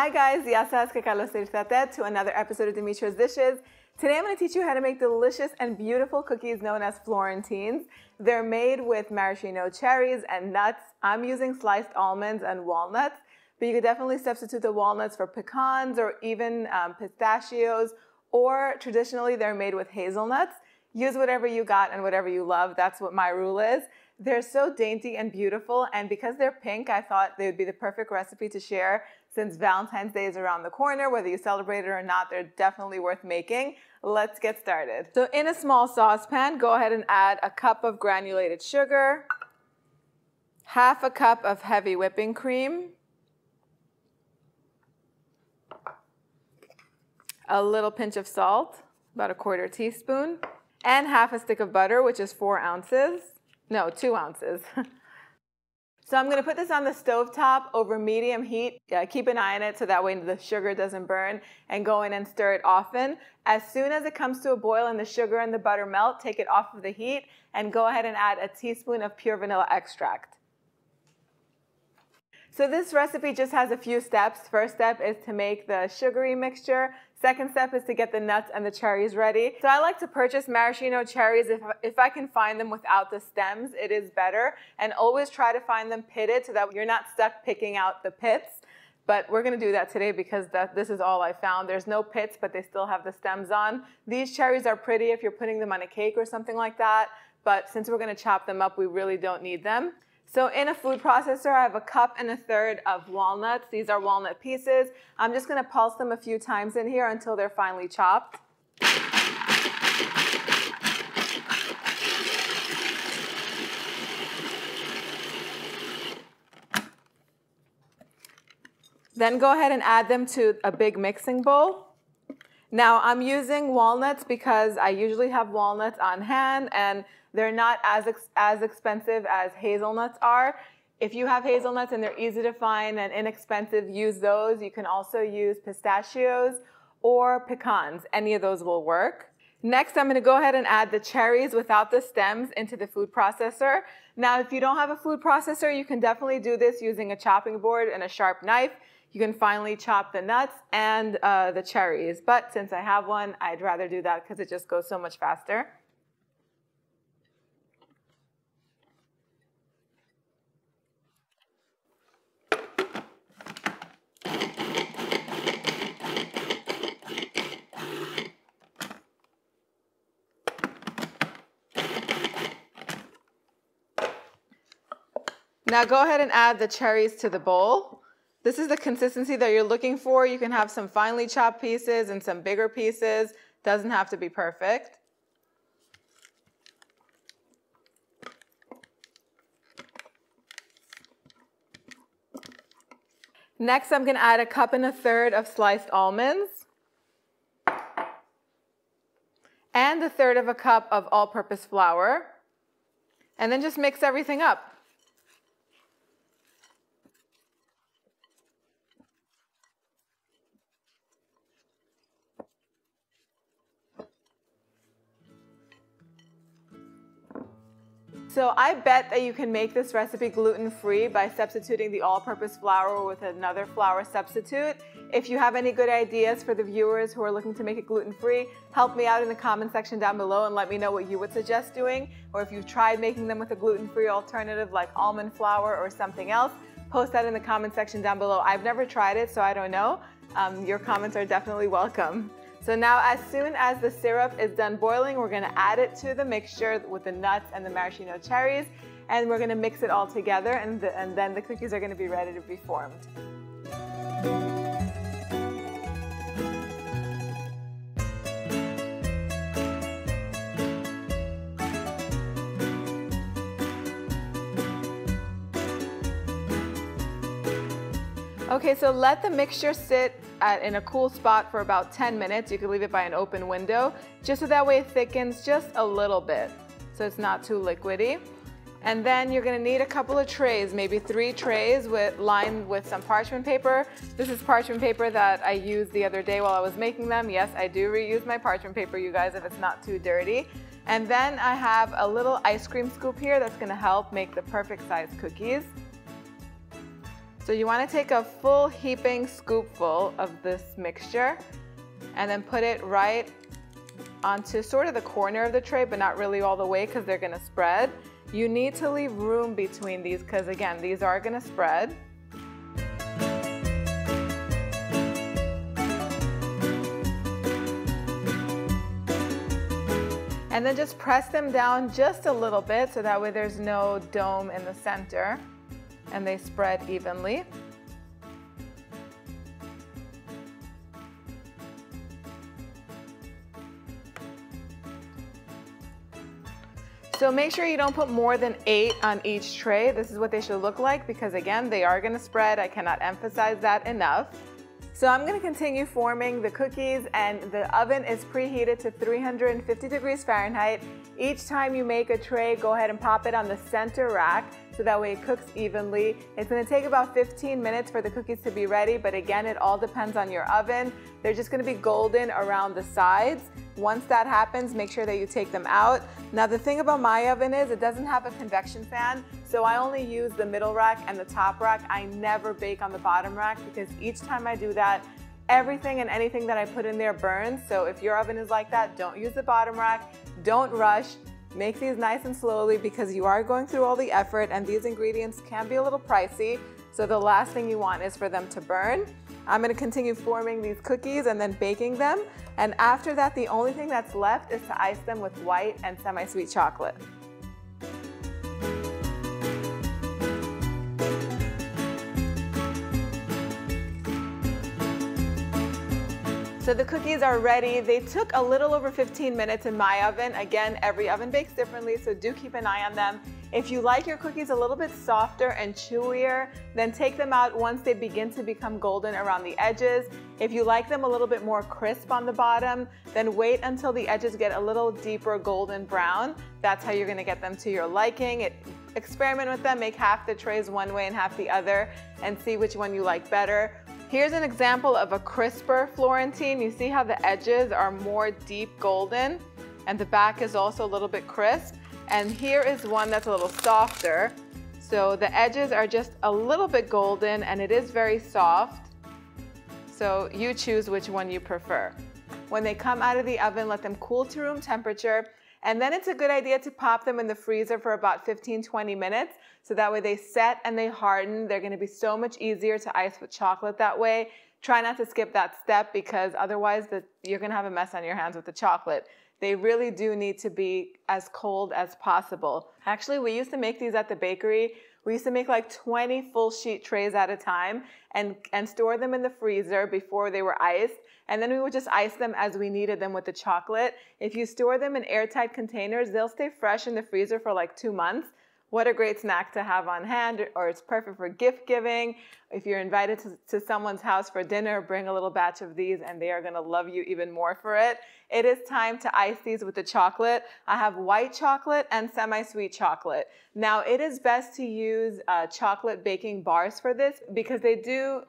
Hi guys, yasas que kalos to another episode of Dimitra's Dishes. Today I'm going to teach you how to make delicious and beautiful cookies known as Florentines. They're made with maraschino cherries and nuts. I'm using sliced almonds and walnuts, but you could definitely substitute the walnuts for pecans or even pistachios, or traditionally they're made with hazelnuts. Use whatever you got and whatever you love. That's what my rule is. They're so dainty and beautiful, and because they're pink, I thought they would be the perfect recipe to share since Valentine's Day is around the corner. Whether you celebrate it or not, they're definitely worth making. Let's get started. So in a small saucepan, go ahead and add a cup of granulated sugar, half a cup of heavy whipping cream, a little pinch of salt, about a quarter teaspoon, and half a stick of butter, which is 2 ounces. So I'm going to put this on the stovetop over medium heat. Keep an eye on it so that way the sugar doesn't burn, and go in and stir it often. As soon as it comes to a boil and the sugar and the butter melt, take it off of the heat and go ahead and add a teaspoon of pure vanilla extract. So this recipe just has a few steps. First step is to make the sugary mixture. Second step is to get the nuts and the cherries ready. So I like to purchase maraschino cherries. If I can find them without the stems, it is better. And always try to find them pitted so that you're not stuck picking out the pits. But we're going to do that today because this is all I found. There's no pits, but they still have the stems on. These cherries are pretty if you're putting them on a cake or something like that. But since we're going to chop them up, we really don't need them. So in a food processor, I have 1.3 cups of walnuts. These are walnut pieces. I'm just going to pulse them a few times in here until they're finely chopped. Then go ahead and add them to a big mixing bowl. Now I'm using walnuts because I usually have walnuts on hand, and they're not as expensive as hazelnuts are. If you have hazelnuts and they're easy to find and inexpensive, use those. You can also use pistachios or pecans. Any of those will work. Next, I'm going to go ahead and add the cherries without the stems into the food processor. Now, if you don't have a food processor, you can definitely do this using a chopping board and a sharp knife. You can finely chop the nuts and the cherries. But since I have one, I'd rather do that because it just goes so much faster. Now go ahead and add the cherries to the bowl. This is the consistency that you're looking for. You can have some finely chopped pieces and some bigger pieces. Doesn't have to be perfect. Next, I'm going to add 1.3 cups of sliced almonds and 1/3 cup of all-purpose flour, and then just mix everything up. So I bet that you can make this recipe gluten-free by substituting the all-purpose flour with another flour substitute. If you have any good ideas for the viewers who are looking to make it gluten-free, help me out in the comment section down below and let me know what you would suggest doing. Or if you've tried making them with a gluten-free alternative like almond flour or something else, post that in the comment section down below. I've never tried it, so I don't know. Your comments are definitely welcome. So now as soon as the syrup is done boiling, we're going to add it to the mixture with the nuts and the maraschino cherries, and we're going to mix it all together, and then the cookies are going to be ready to be formed. Okay, so let the mixture sit in a cool spot for about 10 minutes. You can leave it by an open window, just so that way it thickens just a little bit, so it's not too liquidy. And then you're going to need a couple of trays, maybe 3 trays lined with some parchment paper. This is parchment paper that I used the other day while I was making them. Yes, I do reuse my parchment paper, you guys, if it's not too dirty. And then I have a little ice cream scoop here that's going to help make the perfect size cookies. So you want to take a full heaping scoopful of this mixture and then put it right onto sort of the corner of the tray, but not really all the way because they're going to spread. You need to leave room between these because, again, these are going to spread. And then just press them down just a little bit so that way there's no dome in the center and they spread evenly. So make sure you don't put more than 8 on each tray. This is what they should look like because, again, they are going to spread. I cannot emphasize that enough. So I'm going to continue forming the cookies, and the oven is preheated to 350 degrees Fahrenheit. Each time you make a tray, go ahead and pop it on the center rack so that way it cooks evenly. It's going to take about 15 minutes for the cookies to be ready, but again, it all depends on your oven. They're just going to be golden around the sides. Once that happens, make sure that you take them out. Now the thing about my oven is it doesn't have a convection fan, so I only use the middle rack and the top rack. I never bake on the bottom rack because each time I do that, everything and anything that I put in there burns. So if your oven is like that, don't use the bottom rack. Don't rush. Make these nice and slowly because you are going through all the effort and these ingredients can be a little pricey. So the last thing you want is for them to burn. I'm going to continue forming these cookies and then baking them. And after that, the only thing that's left is to ice them with white and semi-sweet chocolate. So the cookies are ready. They took a little over 15 minutes in my oven. Again, every oven bakes differently, so do keep an eye on them. If you like your cookies a little bit softer and chewier, then take them out once they begin to become golden around the edges. If you like them a little bit more crisp on the bottom, then wait until the edges get a little deeper golden brown. That's how you're gonna get them to your liking. Experiment with them, make half the trays one way and half the other, and see which one you like better. Here's an example of a crisper Florentine. You see how the edges are more deep golden and the back is also a little bit crisp. And here is one that's a little softer. So the edges are just a little bit golden and it is very soft. So you choose which one you prefer. When they come out of the oven, let them cool to room temperature. And then it's a good idea to pop them in the freezer for about 15-20 minutes. So that way they set and they harden. They're going to be so much easier to ice with chocolate that way. Try not to skip that step because otherwise you're going to have a mess on your hands with the chocolate. They really do need to be as cold as possible. Actually, we used to make these at the bakery. We used to make like 20 full sheet trays at a time and store them in the freezer before they were iced. And then we would just ice them as we needed them with the chocolate. If you store them in airtight containers, they'll stay fresh in the freezer for like 2 months. What a great snack to have on hand, or it's perfect for gift giving. If you're invited to someone's house for dinner, bring a little batch of these and they are gonna love you even more for it. It is time to ice these with the chocolate. I have white chocolate and semi-sweet chocolate. Now it is best to use chocolate baking bars for this because they do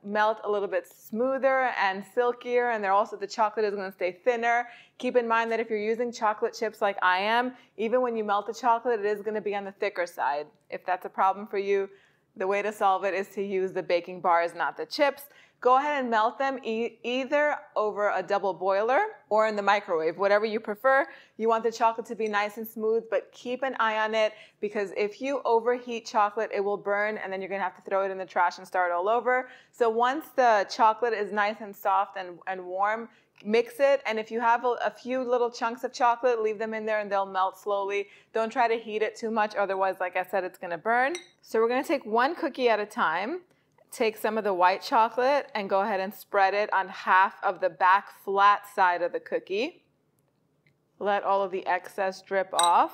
melt a little bit smoother and silkier, and the chocolate is gonna stay thinner. Keep in mind that if you're using chocolate chips like I am, even when you melt the chocolate, it is gonna be on the thicker side. If that's a problem for you, the way to solve it is to use the baking bars, not the chips. Go ahead and melt them either over a double boiler or in the microwave, whatever you prefer. You want the chocolate to be nice and smooth, but keep an eye on it because if you overheat chocolate, it will burn and then you're gonna have to throw it in the trash and start all over. So once the chocolate is nice and soft and warm, mix it, and if you have a few little chunks of chocolate, leave them in there and they'll melt slowly. Don't try to heat it too much, otherwise, like I said, it's gonna burn. So we're gonna take one cookie at a time. Take some of the white chocolate and go ahead and spread it on half of the back flat side of the cookie. Let all of the excess drip off.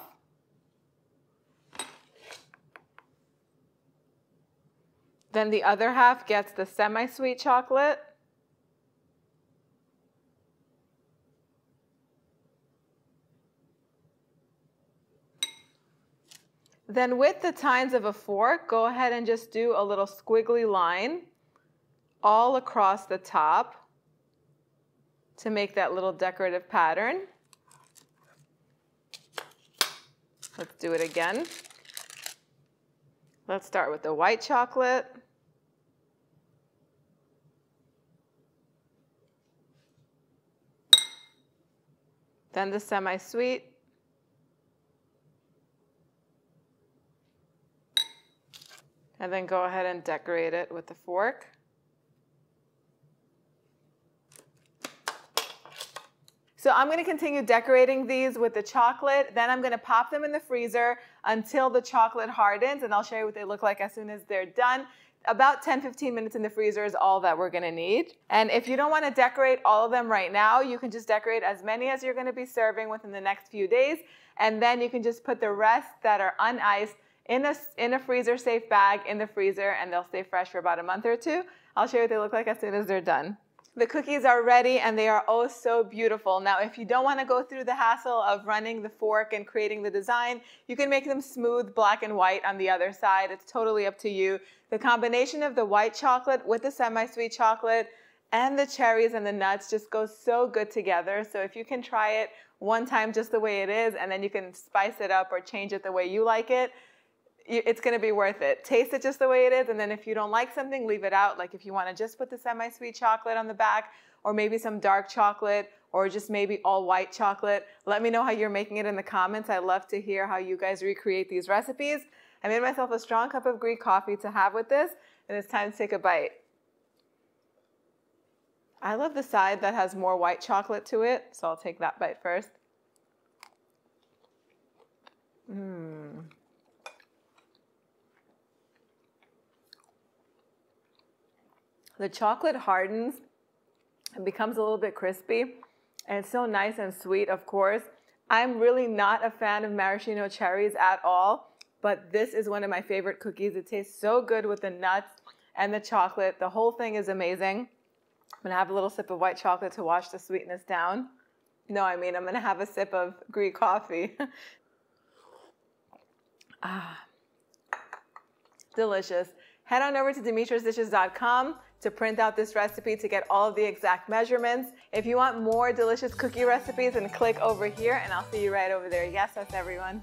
Then the other half gets the semi-sweet chocolate. Then with the tines of a fork, go ahead and just do a little squiggly line all across the top to make that little decorative pattern. Let's do it again. Let's start with the white chocolate. then the semi-sweet, and then go ahead and decorate it with the fork. So I'm going to continue decorating these with the chocolate. Then I'm going to pop them in the freezer until the chocolate hardens, and I'll show you what they look like as soon as they're done. About 10-15 minutes in the freezer is all that we're going to need. And if you don't want to decorate all of them right now, you can just decorate as many as you're going to be serving within the next few days. And then you can just put the rest that are uniced in a freezer safe bag in the freezer, and they'll stay fresh for about a month or two. I'll show you what they look like as soon as they're done. The cookies are ready and they are oh so beautiful. Now, if you don't want to go through the hassle of running the fork and creating the design, you can make them smooth black and white on the other side. It's totally up to you. The combination of the white chocolate with the semi-sweet chocolate and the cherries and the nuts just goes so good together. So if you can try it one time just the way it is, and then you can spice it up or change it the way you like it, it's going to be worth it. Taste it just the way it is, and then if you don't like something, leave it out. Like if you want to just put the semi-sweet chocolate on the back, or maybe some dark chocolate, or just maybe all white chocolate. Let me know how you're making it in the comments. I love to hear how you guys recreate these recipes. I made myself a strong cup of Greek coffee to have with this, and it's time to take a bite. I love the side that has more white chocolate to it, so I'll take that bite first. The chocolate hardens and becomes a little bit crispy, and it's so nice and sweet, of course. I'm really not a fan of maraschino cherries at all, but this is one of my favorite cookies. It tastes so good with the nuts and the chocolate. The whole thing is amazing. I'm gonna have a little sip of white chocolate to wash the sweetness down. No, I mean, I'm gonna have a sip of Greek coffee. Delicious. Head on over to dimitrasdishes.com to print out this recipe to get all of the exact measurements. If you want more delicious cookie recipes, then click over here and I'll see you right over there. Yes, that's everyone.